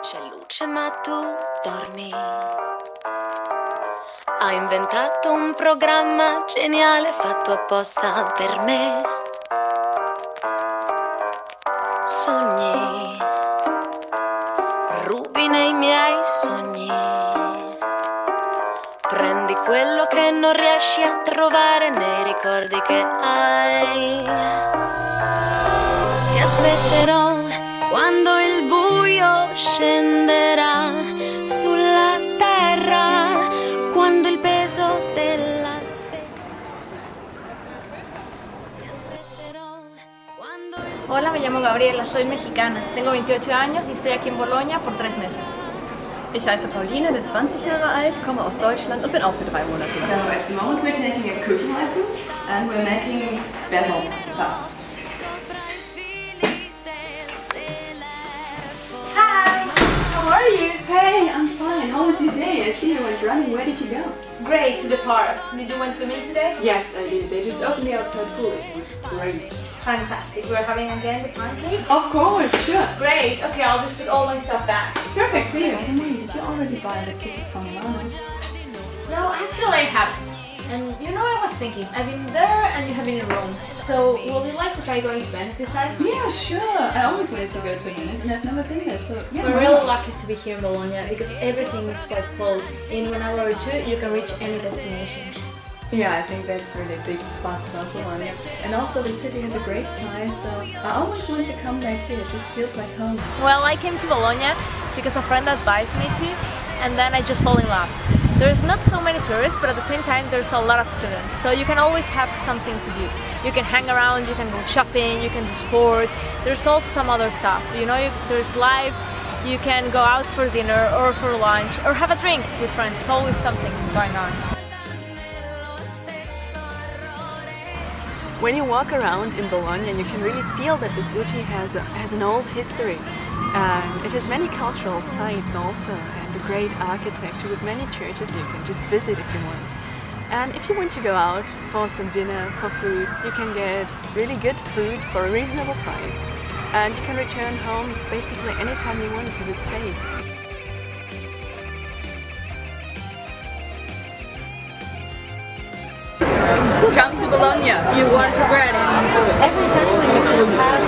C'è luce ma tu dormi. Ha inventato un programma geniale fatto apposta per me. Sogni, rubi nei miei sogni. Prendi quello che non riesci a trovare nei ricordi che hai. Ti aspetterò quando il buio scenderà sulla terra, quando il peso della sveglia. Ti aspetterò quando il... Hola, me llamo Gabriela, soy mexicana, tengo 28 años y estoy aquí en Bologna por 3 meses. Ich heiße Pauline, bin 20 Jahre alt, komme aus Deutschland und bin auch für 3 Monate hier. So at the moment we're taking a cooking lesson and we're making basil pasta. Hi, how are you? Hey, I'm fine. How was your day? I see you went running. Where did you go? Great, to the park. Did you went swimming today? Yes, I did. They just opened the outside pool. It was great. Fantastic. We're having again the pancakes? Of course, sure. Great, okay, I'll just put all my stuff back. Perfect. See you. Did you already buy the tickets from Milano? No, actually I haven't. And you know, I was thinking, I've been there and you have been in Rome. So, would you like to try going to Venice this time? Yeah, sure. I always wanted to go to Venice and I've never been there, so yeah. We're really lucky to be here in Bologna because everything is quite close. In 1 hour or 2, you can reach any destination. Yeah, I think that's really a big plus about Bologna. And also the city has a great size, so I always want to come back here. It just feels like home. Well, I came to Bologna because a friend advised me to, and then I just fall in love. There's not so many tourists, but at the same time there's a lot of students, so you can always have something to do. You can hang around, you can go shopping, you can do sport. There's also some other stuff, you know, there's life, you can go out for dinner or for lunch or have a drink with friends. There's always something going on. When you walk around in Bologna, you can really feel that the city has an old history. It has many cultural sites also, and a great architecture with many churches you can just visit if you want. And if you want to go out for some dinner, for food, you can get really good food for a reasonable price. And you can return home basically anytime you want because it's safe. Come to Bologna, you won't regret it. Every family you have